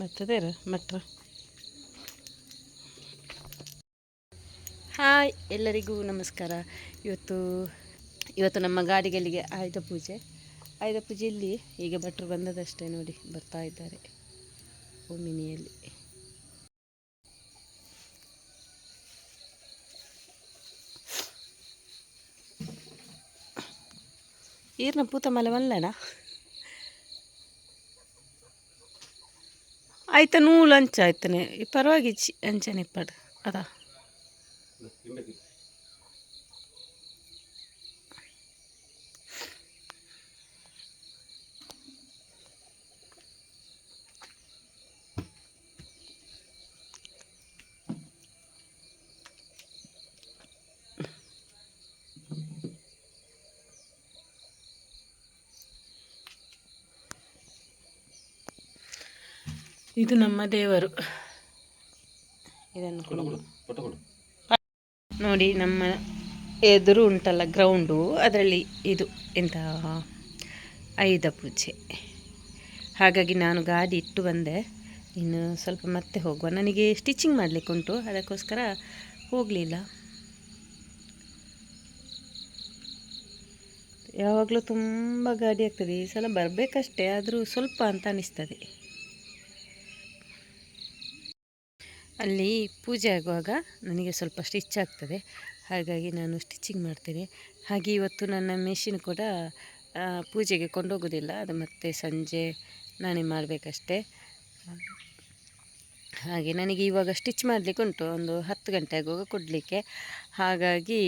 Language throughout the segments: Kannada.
ಮತ್ತದೇರ ಮಟ್ರ. ಹಾಯ್, ಎಲ್ಲರಿಗೂ ನಮಸ್ಕಾರ. ಇವತ್ತು ನಮ್ಮ ಗಾಡಿಗಳಿಗೆ ಆಯುಧ ಪೂಜೆಯಲ್ಲಿ ಈಗ ಭಟ್ರು ಬಂದದಷ್ಟೇ ನೋಡಿ, ಬರ್ತಾ ಇದ್ದಾರೆ ಓಮಿನಿಯಲ್ಲಿ. ಈರ್ನ ಪೂತ ಮಲೆ ಮಲ್ಲಣ ಆಯ್ತ ನೂಲು ಅಂಚ ಆಯ್ತಾನೆ ಪರವಾಗಿ ಅಂಚನೆ ಇಪ್ಪಡು ಅದಾ. ಇದು ನಮ್ಮ ದೇವರು. ಇದನ್ನು ನೋಡಿ, ನಮ್ಮ ಎದುರು ಉಂಟಲ್ಲ ಗ್ರೌಂಡು, ಅದರಲ್ಲಿ ಇದು ಎಂಥ ಆಯುಧ ಪೂಜೆ. ಹಾಗಾಗಿ ನಾನು ಗಾಡಿ ಇಟ್ಟು ಬಂದೆ. ಇನ್ನು ಸ್ವಲ್ಪ ಮತ್ತೆ ಹೋಗುವ, ನನಗೆ ಸ್ಟಿಚಿಂಗ್ ಮಾಡಲಿಕ್ಕೆ ಉಂಟು, ಅದಕ್ಕೋಸ್ಕರ ಹೋಗಲಿಲ್ಲ. ಯಾವಾಗಲೂ ತುಂಬ ಗಾಡಿ ಆಗ್ತದೆ, ಈ ಸಲ ಬರಬೇಕಷ್ಟೇ, ಆದರೂ ಸ್ವಲ್ಪ ಅಂತ ಅನಿಸ್ತದೆ. ಅಲ್ಲಿ ಪೂಜೆ ಆಗುವಾಗ ನನಗೆ ಸ್ವಲ್ಪ ಸ್ಟಿಚ್ ಆಗ್ತದೆ, ಹಾಗಾಗಿ ನಾನು ಸ್ಟಿಚಿಂಗ್ ಮಾಡ್ತೇನೆ. ಹಾಗೆ ಇವತ್ತು ನನ್ನ ಮೆಷಿನ್ ಕೂಡ ಪೂಜೆಗೆ ಕೊಂಡೋಗೋದಿಲ್ಲ, ಅದು ಮತ್ತೆ ಸಂಜೆ ನಾನೇ ಮಾಡಬೇಕಷ್ಟೇ. ಹಾಗೆ ನನಗೆ ಇವಾಗ ಸ್ಟಿಚ್ ಮಾಡಲಿಕ್ಕೆ ಉಂಟು, ಒಂದು 10 ಗಂಟೆ ಆಗುವಾಗ ಕೊಡಲಿಕ್ಕೆ. ಹಾಗಾಗಿ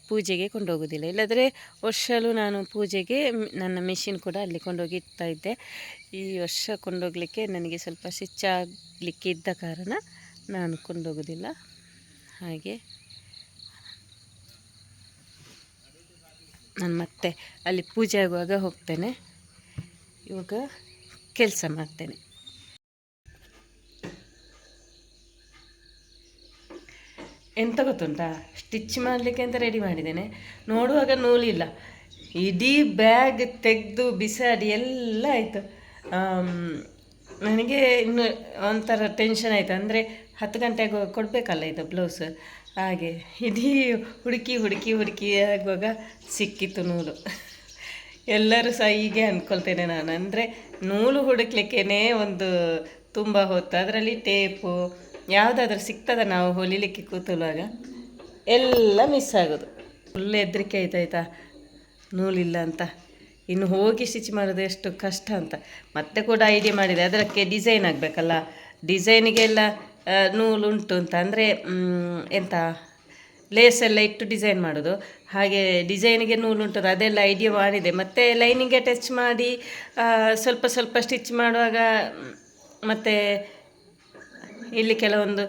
ಪೂಜೆಗೆ ಕೊಂಡೋಗೋದಿಲ್ಲ, ಇಲ್ಲಾಂದರೆ ವರ್ಷವೂ ನಾನು ಪೂಜೆಗೆ ನನ್ನ ಮೆಷಿನ್ ಕೂಡ ಅಲ್ಲಿ ಕೊಂಡೋಗಿ ಇಡ್ತಾ ಇದ್ದೆ. ಈ ವರ್ಷ ಕೊಂಡೋಗಲಿಕ್ಕೆ ನನಗೆ ಸ್ವಲ್ಪ ಸ್ಟಿಚ್ ಆಗಲಿಕ್ಕೆ ಇದ್ದ ಕಾರಣ ನಾನು ಕೊಂಡೋಗೋದಿಲ್ಲ. ಹಾಗೆ ನಾನು ಮತ್ತೆ ಅಲ್ಲಿ ಪೂಜೆ ಆಗುವಾಗ ಹೋಗ್ತೇನೆ. ಇವಾಗ ಕೆಲಸ ಮಾಡ್ತೇನೆ. ಎಂತ ಗೊತ್ತುಂಟಾ, ಸ್ಟಿಚ್ ಮಾಡಲಿಕ್ಕೆ ಅಂತ ರೆಡಿ ಮಾಡಿದ್ದೇನೆ. ನೋಡುವಾಗ ನೂಲಿಲ್ಲ, ಇಡೀ ಬ್ಯಾಗ್ ತೆಗೆದು ಬಿಸಾಡಿ ಎಲ್ಲ ಆಯಿತು. ನನಗೆ ಇನ್ನು ಒಂಥರ ಟೆನ್ಷನ್ ಆಯಿತು, ಅಂದರೆ 10 ಗಂಟೆಗೆ ಕೊಡಬೇಕಲ್ಲ ಇದು ಬ್ಲೌಸ್. ಹಾಗೆ ಇಡೀ ಹುಡುಕಿ ಆಗುವಾಗ ಸಿಕ್ಕಿತ್ತು ನೂಲು. ಎಲ್ಲರೂ ಸಹ ಹೀಗೆ ಅಂದ್ಕೊಳ್ತೇನೆ ನಾನು, ಅಂದರೆ ನೂಲು ಹುಡುಕ್ಲಿಕ್ಕೇ ಒಂದು ತುಂಬ ಹೊತ್ತು, ಅದರಲ್ಲಿ ಟೇಪು ಯಾವುದಾದ್ರೂ ಸಿಗ್ತದ ನಾವು ಹೊಲಿಲಿಕ್ಕೆ ಕೂತುವಾಗ ಎಲ್ಲ ಮಿಸ್ ಆಗೋದು. ಫುಲ್ ಹೆದರಿಕೆ ಆಯ್ತಾಯ್ತಾ, ನೂಲಿಲ್ಲ ಅಂತ. ಇನ್ನು ಹೋಗಿ ಸ್ಟಿಚ್ ಮಾಡೋದು ಎಷ್ಟು ಕಷ್ಟ ಅಂತ ಮತ್ತೆ ಕೂಡ ಐಡಿಯಾ ಮಾಡಿದೆ. ಅದಕ್ಕೆ ಡಿಸೈನ್ ಆಗಬೇಕಲ್ಲ, ಡಿಸೈನಿಗೆಲ್ಲ ನೂಲುಂಟು ಅಂತ, ಅಂದರೆ ಎಂಥ ಲೇಸೆಲ್ಲ ಇಟ್ಟು ಡಿಸೈನ್ ಮಾಡೋದು. ಹಾಗೆ ಡಿಸೈನಿಗೆ ನೂಲುಂಟು, ಅದೆಲ್ಲ ಐಡಿಯಾ ಮಾಡಿದೆ. ಮತ್ತು ಲೈನಿಗೆ ಟಚ್ ಮಾಡಿ ಸ್ವಲ್ಪ ಸ್ವಲ್ಪ ಸ್ಟಿಚ್ ಮಾಡುವಾಗ, ಮತ್ತು ಇಲ್ಲಿ ಕೆಲವೊಂದು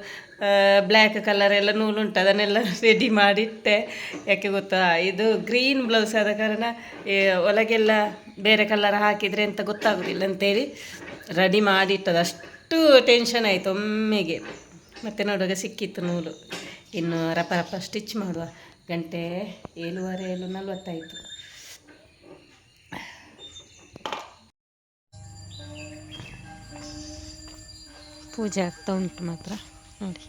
ಬ್ಲ್ಯಾಕ್ ಕಲರ್ ಎಲ್ಲ ನೂಲುಂಟು, ಅದನ್ನೆಲ್ಲ ರೆಡಿ ಮಾಡಿಟ್ಟೆ. ಯಾಕೆ ಗೊತ್ತಾ, ಇದು ಗ್ರೀನ್ ಬ್ಲೌಸ್ ಆದ ಕಾರಣ ಒಳಗೆಲ್ಲ ಬೇರೆ ಕಲರ್ ಹಾಕಿದರೆ ಅಂತ ಗೊತ್ತಾಗೋದಿಲ್ಲ ಅಂತೇಳಿ ರೆಡಿ ಮಾಡಿಟ್ಟದು. ಅಷ್ಟು ಟೆನ್ಷನ್ ಆಯಿತು ಒಮ್ಮೆಗೆ. ಮತ್ತು ನೋಡುವಾಗ ಸಿಕ್ಕಿತ್ತು ನೂಲು. ಇನ್ನು ರಪ ಸ್ಟಿಚ್ ಮಾಡುವ. ಗಂಟೆ 7:45 ಆಯಿತು. ಪೂಜೆ ಆಗ್ತಾ ಉಂಟು ಮಾತ್ರ ನೋಡಿ.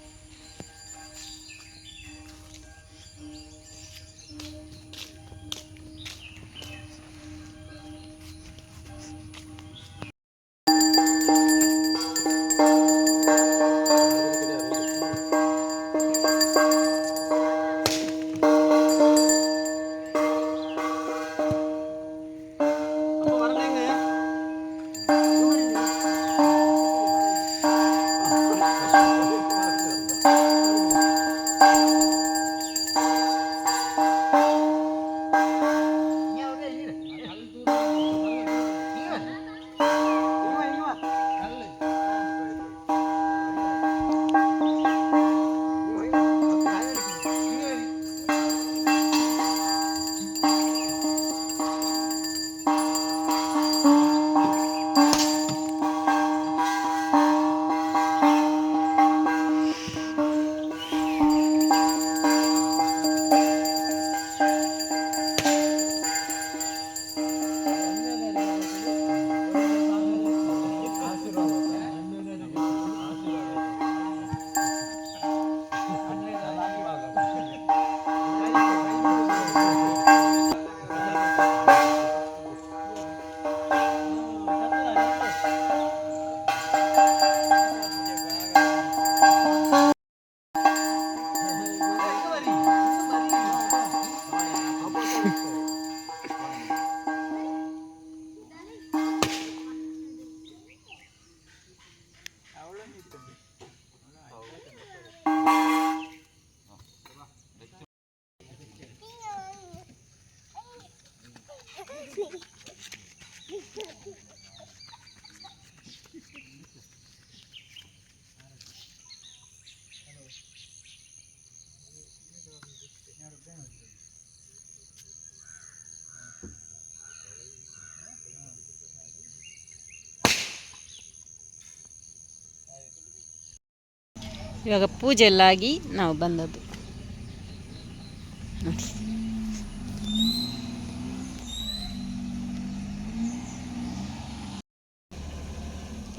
ಇವಾಗ ಪೂಜೆ ಎಲ್ಲ ಆಗಿ ನಾವು ಬಂದದ್ದು ನೋಡಿ.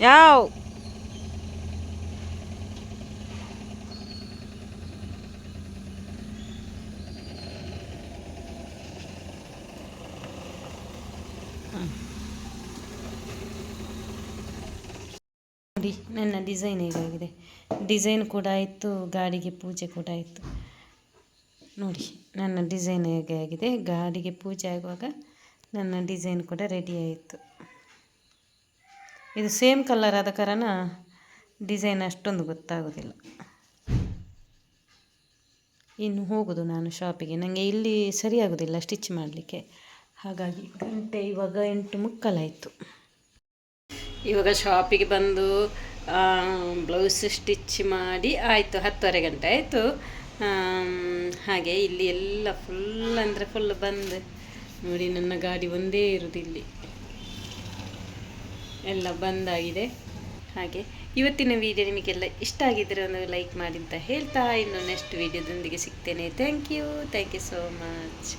ಯಾವ ನೋಡಿ ನನ್ನ ಡಿಸೈನ್ ಹೇಗಾಗಿದೆ. ಡಿಸೈನ್ ಕೂಡ ಆಯಿತು, ಗಾಡಿಗೆ ಪೂಜೆ ಕೂಡ ಆಯಿತು. ನೋಡಿ ನನ್ನ ಡಿಸೈನ್ ಹೇಗೆ ಆಗಿದೆ. ಗಾಡಿಗೆ ಪೂಜೆ ಆಗುವಾಗ ನನ್ನ ಡಿಸೈನ್ ಕೂಡ ರೆಡಿ ಆಯಿತು. ಇದು ಸೇಮ್ ಕಲರ್ ಆದ ಕಾರಣ ಡಿಸೈನ್ ಅಷ್ಟೊಂದು ಗೊತ್ತಾಗೋದಿಲ್ಲ. ಇನ್ನು ಹೋಗೋದು ನಾನು ಶಾಪಿಗೆ. ನನಗೆ ಇಲ್ಲಿ ಸರಿಯಾಗೋದಿಲ್ಲ ಸ್ಟಿಚ್ ಮಾಡಲಿಕ್ಕೆ, ಹಾಗಾಗಿ ಗಂಟೆ ಇವಾಗ 8:15 ಇವಾಗ ಶಾಪಿಗೆ ಬಂದು ಬ್ಲೌಸ್ ಸ್ಟಿಚ್ ಮಾಡಿ ಆಯಿತು, 10:30 ಗಂಟೆ ಆಯಿತು. ಹಾಗೆ ಇಲ್ಲಿ ಎಲ್ಲ ಫುಲ್ ಅಂದರೆ ಫುಲ್ ಬಂದು ನೋಡಿ, ನನ್ನ ಗಾಡಿ ಒಂದೇ ಇರೋದು ಇಲ್ಲಿ, ಎಲ್ಲ ಬಂದಾಗಿದೆ. ಹಾಗೆ ಇವತ್ತಿನ ವಿಡಿಯೋ ನಿಮಗೆಲ್ಲ ಇಷ್ಟ ಆಗಿದ್ದರೆ ಒಂದು ಲೈಕ್ ಮಾಡಿ ಅಂತ ಹೇಳ್ತಾ, ಇನ್ನು ನೆಕ್ಸ್ಟ್ ವಿಡಿಯೋದೊಂದಿಗೆ ಸಿಗ್ತೇನೆ. Thank you so much.